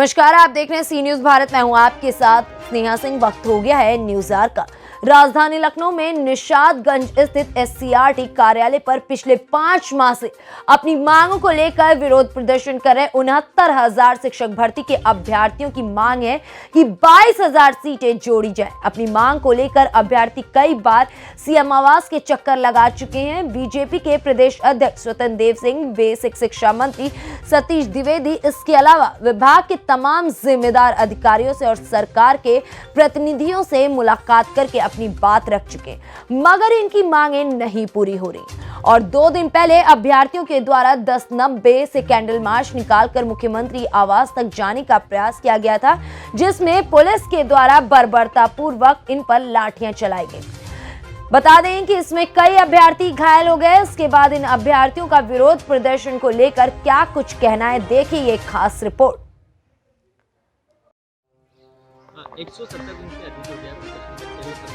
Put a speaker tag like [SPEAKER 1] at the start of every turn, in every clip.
[SPEAKER 1] नमस्कार, आप देख रहे हैं सी न्यूज भारत। मैं हूं आपके साथ स्नेहा सिंह। वक्त हो गया है न्यूज आवर का। राजधानी लखनऊ में निशादगंज स्थित एससीईआरटी कार्यालय पर पिछले 5 माह से अपनी मांगों को लेकर विरोध प्रदर्शन कर रहे 69,000 शिक्षक भर्ती के अभ्यर्थियों की मांग है कि 22,000 सीटें जोड़ी जाए। अपनी मांग को लेकर अभ्यर्थी कई बार सीएम आवास के चक्कर लगा चुके हैं। बीजेपी के प्रदेश अध्यक्ष स्वतंत्र देव सिंह, बेसिक शिक्षा मंत्री सतीश द्विवेदी, इसके अलावा विभाग के तमाम जिम्मेदार अधिकारियों से और सरकार के प्रतिनिधियों से मुलाकात करके अपनी बात रख चुके, मगर इनकी मांगें नहीं पूरी हो रही। और 2 दिन पहले अभ्यर्थियों के द्वारा 10-90 से कैंडल मार्च निकालकर मुख्यमंत्री आवास तक जाने का प्रयास किया गया था, जिसमें पुलिस के द्वारा बर्बरतापूर्वक इन पर लाठियां चलाई गई। बता दें कि इसमें कई अभ्यर्थी घायल हो गए। इसके बाद इन अभ्यर्थियों का विरोध प्रदर्शन को लेकर क्या कुछ कहना है, देखिए ये खास रिपोर्ट।
[SPEAKER 2] 170 दिन से अधिक हो गया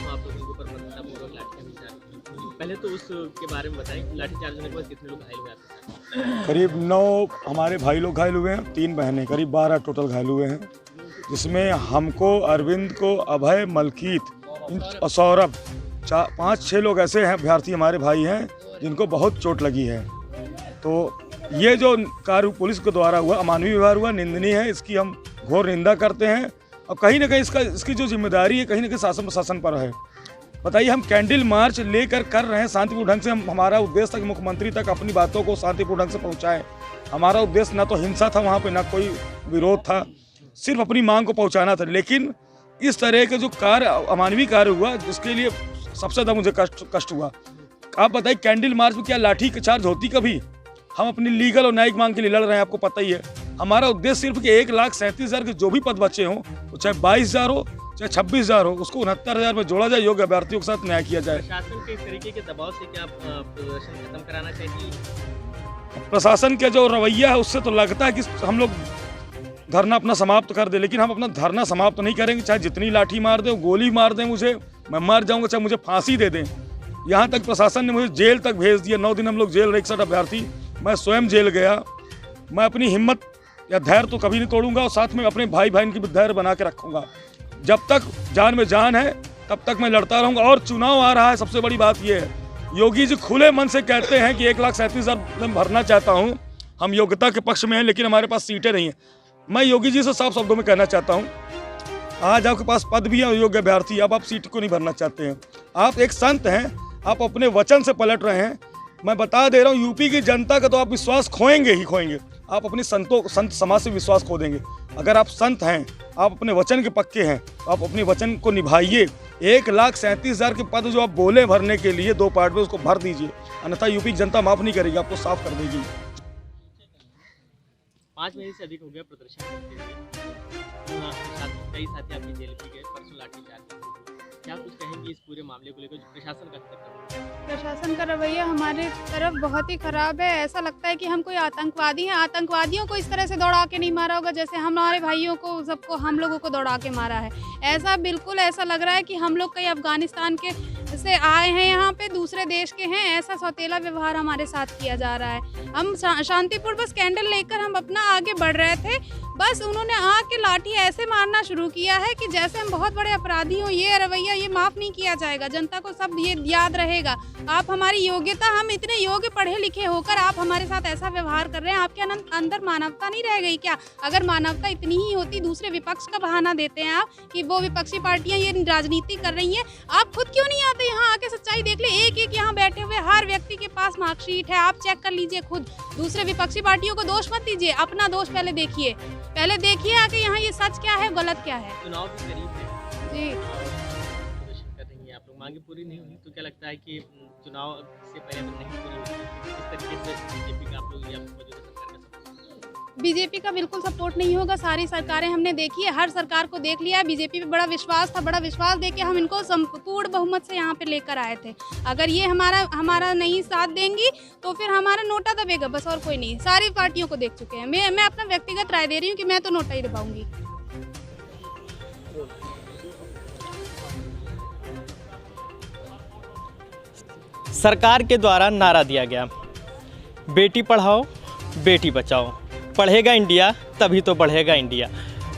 [SPEAKER 2] आप लोगों के ऊपर बर्बरतापूर्वक लाठियां भी चल रही हैं। पहले तो उसके बारे में बताएं, लाठी चार्ज होने के बाद कितने लोग घायल हुए आपके साथ?
[SPEAKER 3] करीब 9 हमारे भाई लोग घायल हुए हैं, 3 बहनें, करीब 12 टोटल घायल हुए हैं, जिसमें हमको, अरविंद को, अभय, मलकीत, सौरभ, 5-6 लोग ऐसे हैं अभ्यर्थी हमारे भाई हैं जिनको बहुत चोट लगी है। तो ये जो कार्य पुलिस के द्वारा हुआ, अमानवीय व्यवहार हुआ, निंदनीय है। इसकी हम घोर निंदा करते हैं और कहीं ना कहीं इसकी जो जिम्मेदारी है कहीं ना कहीं शासन प्रशासन पर है। बताइए, हम कैंडल मार्च लेकर कर रहे हैं शांतिपूर्ण ढंग से। हमारा उद्देश्य था कि मुख्यमंत्री तक अपनी बातों को शांतिपूर्ण ढंग से पहुंचाएं। हमारा उद्देश्य ना तो हिंसा था वहाँ पे, ना कोई विरोध था, सिर्फ अपनी मांग को पहुँचाना था। लेकिन इस तरह के जो कार्य, अमानवीय कार्य हुआ, जिसके लिए सबसे ज़्यादा मुझे कष्ट हुआ। आप बताइए, कैंडल मार्च में क्या लाठी चार्ज होती कभी? हम अपनी लीगल और न्यायिक मांग के लिए लड़ रहे हैं, आपको पता ही है। हमारा उद्देश्य सिर्फ कि 1,37,000 के जो भी पद बचे हों, वो चाहे 22,000 हो, चाहे 26,0000 हो, उसको 69,000 में जोड़ा जाए, योग्य अभ्यर्थियों के साथ न्याय किया जाए।
[SPEAKER 2] प्रशासन के इस तरीके के दबाव से क्या प्रदर्शन खत्म कराना चाहिए?
[SPEAKER 3] प्रशासन का जो रवैया है उससे तो लगता है कि हम लोग धरना अपना समाप्त कर दे, लेकिन हम अपना धरना समाप्त नहीं करेंगे। चाहे जितनी लाठी मार दें, गोली मार दें मुझे, मैं मर जाऊंगा, चाहे मुझे फांसी दे दें। यहाँ तक प्रशासन ने मुझे जेल तक भेज दिया। 9 दिन हम लोग जेल रहे, 61 अभ्यर्थी, मैं स्वयं जेल गया। मैं अपनी हिम्मत या धैर्य तो कभी नहीं तोड़ूंगा और साथ में अपने भाई बहन की भी धैर्य बना के रखूंगा। जब तक जान में जान है तब तक मैं लड़ता रहूंगा। और चुनाव आ रहा है, सबसे बड़ी बात यह है, योगी जी खुले मन से कहते हैं कि 1,37,000 मैं भरना चाहता हूं। हम योग्यता के पक्ष में हैं, लेकिन हमारे पास सीटें नहीं हैं। मैं योगी जी से साफ शब्दों में कहना चाहता हूँ, आज आपके पास पद भी है, योग्य अभ्यर्थी, अब आप सीट को नहीं भरना चाहते हैं। आप एक संत हैं, आप अपने वचन से पलट रहे हैं। मैं बता दे रहा हूँ, यूपी की जनता का तो आप विश्वास खोएंगे ही खोएंगे। आप अपने संत समाज से विश्वास खो देंगे। अगर आप संत हैं, आप अपने वचन के पक्के हैं, आप अपने वचन को निभाइए। 1,37,000 के पद जो आप बोले भरने के लिए 2 पार्ट में, उसको भर दीजिए, अन्यथा यूपी की जनता माफ नहीं करेगी, आपको साफ कर देगी।
[SPEAKER 2] 5 महीने से अधिक हो गया प्रदर्शन करते हुए। कई साथी आपकी जेल भी गए, परसों लाठीचार्ज। क्या कुछ कहेंगे इस पूरे मामले को लेकर, जो प्रशासन का
[SPEAKER 4] प्रशासन का रवैया हमारे तरफ बहुत ही खराब है। ऐसा लगता है कि हम कोई आतंकवादी हैं। आतंकवादियों को इस तरह से दौड़ा के नहीं मारा होगा जैसे हमारे भाइयों को, सबको, हम लोगों को दौड़ा के मारा है। ऐसा बिल्कुल ऐसा लग रहा है कि हम लोग कई अफगानिस्तान के से आए हैं, यहाँ पे दूसरे देश के हैं। ऐसा सौतेला व्यवहार हमारे साथ किया जा रहा है। हम शांतिपूर्ण बस कैंडल लेकर हम अपना आगे बढ़ रहे थे, बस उन्होंने आके लाठी ऐसे मारना शुरू किया है कि जैसे हम बहुत बड़े अपराधी हों। ये रवैया ये माफ़ नहीं किया जाएगा। जनता को सब ये याद रहेगा। आप हमारी योग्यता, हम इतने योग्य पढ़े लिखे होकर आप हमारे साथ ऐसा व्यवहार कर रहे हैं। आपके अंदर मानवता नहीं रह गई क्या? अगर मानवता इतनी ही होती, दूसरे विपक्ष का बहाना देते हैं आप कि वो विपक्षी पार्टियां ये राजनीति कर रही हैं। आप खुद क्यों नहीं आते यहाँ आके सच्चाई देख ले? एक यहाँ बैठे हुए हर व्यक्ति के पास मार्कशीट है, आप चेक कर लीजिए खुद। दूसरे विपक्षी पार्टियों को दोष मत दीजिए, अपना दोष पहले देखिए। आके यहाँ ये सच क्या है, गलत क्या है।
[SPEAKER 2] चुनाव भी करीब है
[SPEAKER 4] जी,
[SPEAKER 2] प्रदर्शन कर रही हैं आप लोग, मांगे पूरी नहीं हुई तो क्या लगता है कि चुनाव से पहले अगर नहीं पूरी होगी, इस तरीके से बीजेपी का आप लोग या मौजूदा सरकार का सपोर्ट?
[SPEAKER 4] बीजेपी का बिल्कुल सपोर्ट नहीं होगा। सारी सरकारें हमने देखी है, हर सरकार को देख लिया है। बीजेपी पे बड़ा विश्वास था, बड़ा विश्वास देके हम इनको पूर्ण बहुमत से यहाँ पे लेकर आए थे। अगर ये हमारा नहीं साथ देंगी तो फिर हमारा नोटा दबेगा, बस और कोई नहीं। सारी पार्टियों को देख चुके हैं। मैं अपना व्यक्तिगत राय दे रही हूँ कि मैं तो नोटा ही दबाऊंगी।
[SPEAKER 5] सरकार के द्वारा नारा दिया गया, बेटी पढ़ाओ बेटी बचाओ, पढ़ेगा इंडिया तभी तो बढ़ेगा इंडिया।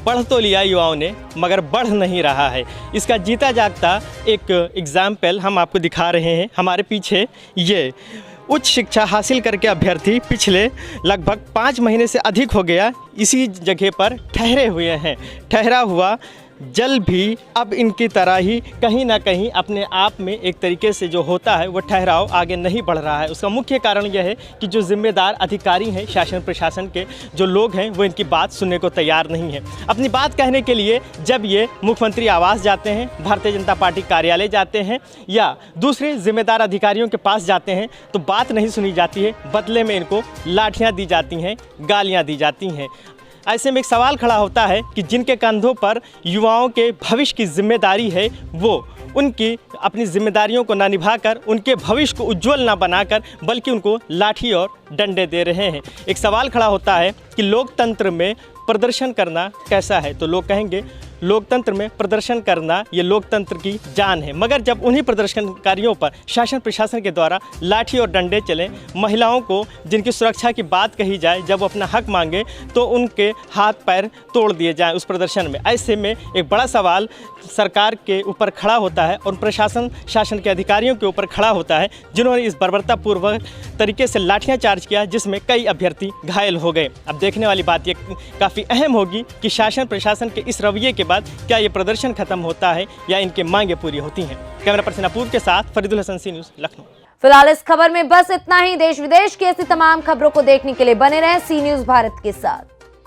[SPEAKER 5] बढ़ तो लिया युवाओं ने मगर बढ़ नहीं रहा है। इसका जीता जागता एक एग्जाम्पल हम आपको दिखा रहे हैं। हमारे पीछे ये उच्च शिक्षा हासिल करके अभ्यर्थी पिछले लगभग 5 महीने से अधिक हो गया इसी जगह पर ठहरे हुए हैं। ठहरा हुआ जल भी अब इनकी तरह ही कहीं ना कहीं अपने आप में एक तरीके से जो होता है वो ठहराव आगे नहीं बढ़ रहा है। उसका मुख्य कारण यह है कि जो जिम्मेदार अधिकारी हैं, शासन प्रशासन के जो लोग हैं, वो इनकी बात सुनने को तैयार नहीं है। अपनी बात कहने के लिए जब ये मुख्यमंत्री आवास जाते हैं, भारतीय जनता पार्टी कार्यालय जाते हैं या दूसरे जिम्मेदार अधिकारियों के पास जाते हैं तो बात नहीं सुनी जाती है। बदले में इनको लाठियाँ दी जाती हैं, गालियाँ दी जाती हैं। ऐसे में एक सवाल खड़ा होता है कि जिनके कंधों पर युवाओं के भविष्य की जिम्मेदारी है, वो उनकी अपनी जिम्मेदारियों को ना निभाकर, उनके भविष्य को उज्जवल ना बनाकर, बल्कि उनको लाठी और डंडे दे रहे हैं। एक सवाल खड़ा होता है कि लोकतंत्र में प्रदर्शन करना कैसा है, तो लोग कहेंगे लोकतंत्र में प्रदर्शन करना ये लोकतंत्र की जान है। मगर जब उन्हीं प्रदर्शनकारियों पर शासन प्रशासन के द्वारा लाठी और डंडे चले, महिलाओं को जिनकी सुरक्षा की बात कही जाए, जब वो अपना हक मांगे तो उनके हाथ पैर तोड़ दिए जाएं उस प्रदर्शन में। ऐसे में एक बड़ा सवाल सरकार के ऊपर खड़ा होता है और प्रशासन शासन के अधिकारियों के ऊपर खड़ा होता है, जिन्होंने इस बर्बरतापूर्वक तरीके से लाठियाँ चार्ज किया, जिसमें कई अभ्यर्थी घायल हो गए। अब देखने वाली बात ये काफ़ी अहम होगी कि शासन प्रशासन के इस रवैये के बाद क्या ये प्रदर्शन खत्म होता है या इनके मांगे पूरी होती हैं। कैमरा पर्सन अपूर्व के साथ फरीदुल हसन, सी न्यूज़, लखनऊ।
[SPEAKER 1] फिलहाल इस खबर में बस इतना ही। देश विदेश की ऐसी तमाम खबरों को देखने के लिए बने रहें सी न्यूज़ भारत के साथ।